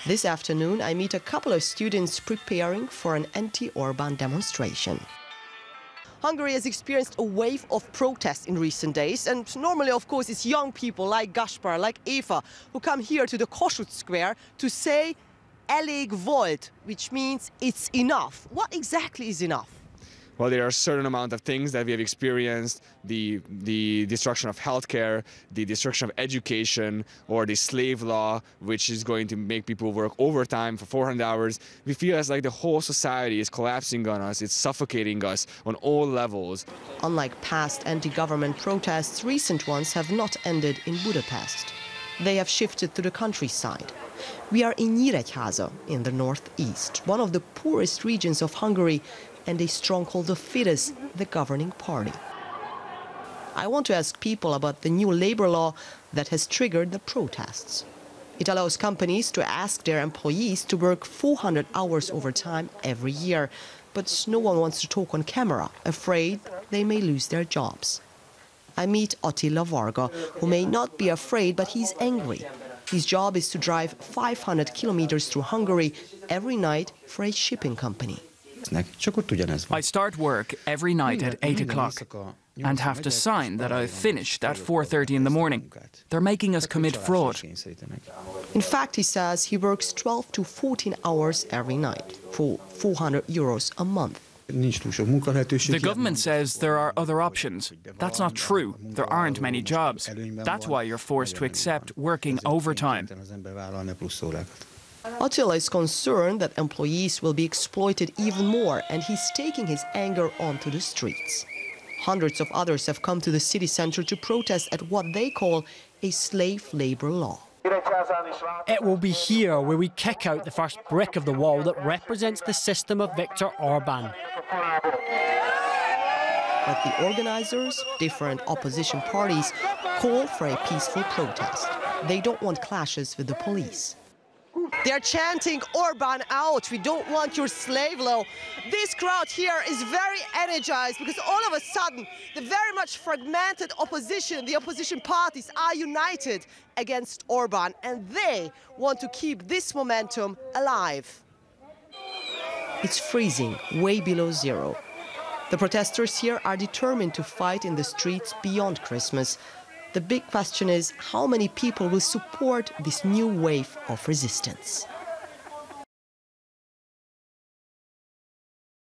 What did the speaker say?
This afternoon, I meet a couple of students preparing for an anti-Orban demonstration. Hungary has experienced a wave of protests in recent days, and normally, of course, it's young people like Gaspar, like Eva, who come here to the Kossuth Square to say elég volt, which means it's enough. What exactly is enough? Well, there are a certain amount of things that we have experienced, the destruction of healthcare, the destruction of education, or the slave law, which is going to make people work overtime for 400 hours. We feel as like the whole society is collapsing on us, it's suffocating us on all levels. Unlike past anti-government protests, recent ones have not ended in Budapest. They have shifted to the countryside. We are in Nyíregyháza, in the northeast, one of the poorest regions of Hungary, and a stronghold of Fidesz, the governing party. I want to ask people about the new labor law that has triggered the protests. It allows companies to ask their employees to work 400 hours overtime every year, but no one wants to talk on camera, afraid they may lose their jobs. I meet Attila Varga, who may not be afraid, but he's angry. His job is to drive 500 kilometers through Hungary every night for a shipping company. I start work every night at 8 o'clock and have to sign that I've finished at 4:30 in the morning. They're making us commit fraud. In fact, he says he works 12 to 14 hours every night for 400 euros a month. The government says there are other options. That's not true. There aren't many jobs. That's why you're forced to accept working overtime. Attila is concerned that employees will be exploited even more, and he's taking his anger onto the streets. Hundreds of others have come to the city center to protest at what they call a slave labor law. It will be here where we kick out the first brick of the wall that represents the system of Viktor Orban. But the organizers, different opposition parties, call for a peaceful protest. They don't want clashes with the police. They're chanting Orban out, we don't want your slave law. This crowd here is very energized because all of a sudden the very much fragmented opposition, the opposition parties are united against Orban, and they want to keep this momentum alive. It's freezing, way below zero. The protesters here are determined to fight in the streets beyond Christmas. The big question is how many people will support this new wave of resistance.